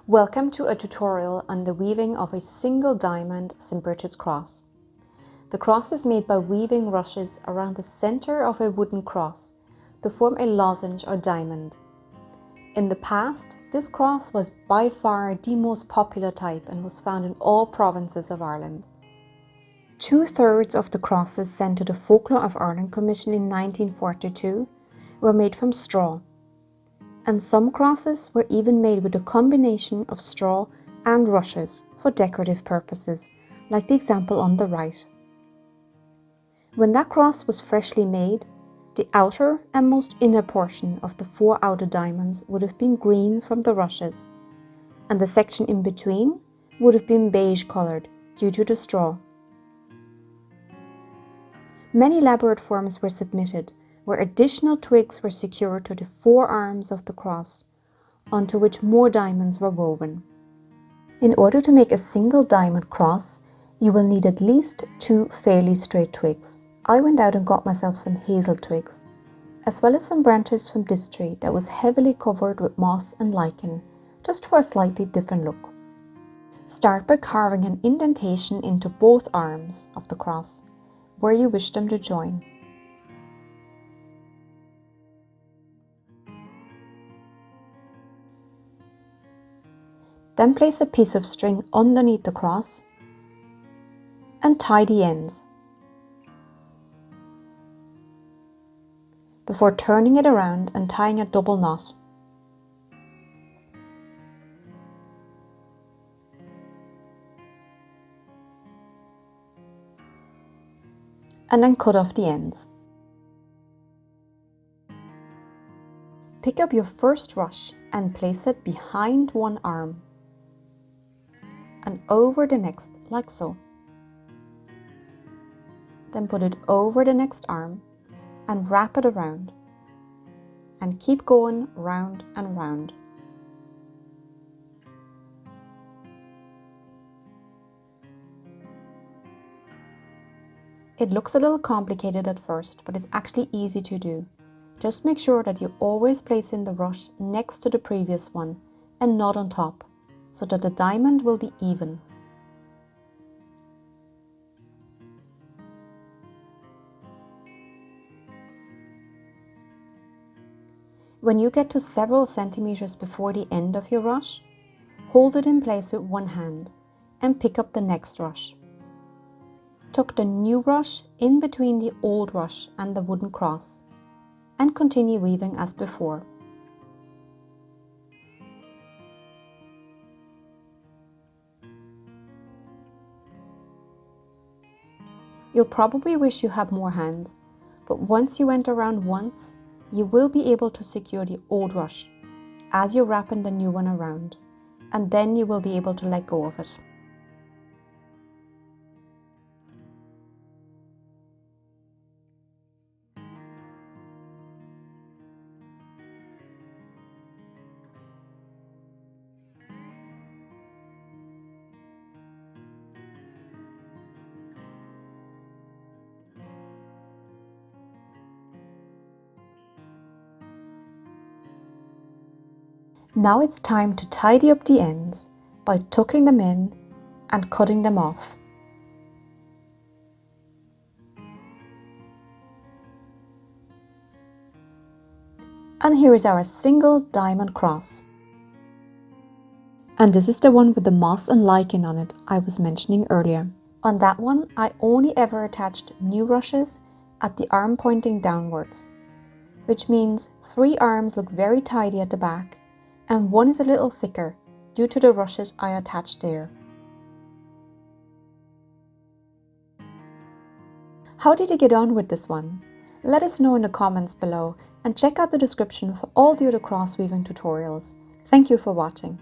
Welcome to a tutorial on the weaving of a single diamond St. Brigid's cross. The cross is made by weaving rushes around the center of a wooden cross to form a lozenge or diamond. In the past, this cross was by far the most popular type and was found in all provinces of Ireland. 2/3 of the crosses sent to the Folklore of Ireland Commission in 1942 were made from straw, and some crosses were even made with a combination of straw and rushes for decorative purposes, like the example on the right. When that cross was freshly made, the outer and most inner portion of the 4 outer diamonds would have been green from the rushes, and the section in between would have been beige coloured due to the straw. Many elaborate forms were submitted, where additional twigs were secured to the 4 arms of the cross, onto which more diamonds were woven. In order to make a single diamond cross, you will need at least 2 fairly straight twigs. I went out and got myself some hazel twigs, as well as some branches from this tree that was heavily covered with moss and lichen, just for a slightly different look. Start by carving an indentation into both arms of the cross, where you wish them to join. Then place a piece of string underneath the cross and tie the ends, before turning it around and tying a double knot. And then cut off the ends. Pick up your first rush and place it behind one arm and over the next, like so. Then put it over the next arm and wrap it around, and keep going round and round. It looks a little complicated at first, but it's actually easy to do. Just make sure that you always place in the rush next to the previous one and not on top, so that the diamond will be even. When you get to several centimeters before the end of your rush, hold it in place with one hand and pick up the next rush. Tuck the new rush in between the old rush and the wooden cross, and continue weaving as before. You'll probably wish you had more hands, but once you went around once, you will be able to secure the old rush as you're wrapping the new one around, and then you will be able to let go of it. Now it's time to tidy up the ends by tucking them in and cutting them off. And here is our single diamond cross. And this is the one with the moss and lichen on it I was mentioning earlier. On that one, I only ever attached new rushes at the arm pointing downwards, which means 3 arms look very tidy at the back and one is a little thicker due to the rushes I attached there. How did you get on with this one? Let us know in the comments below and check out the description for all the other cross weaving tutorials. Thank you for watching.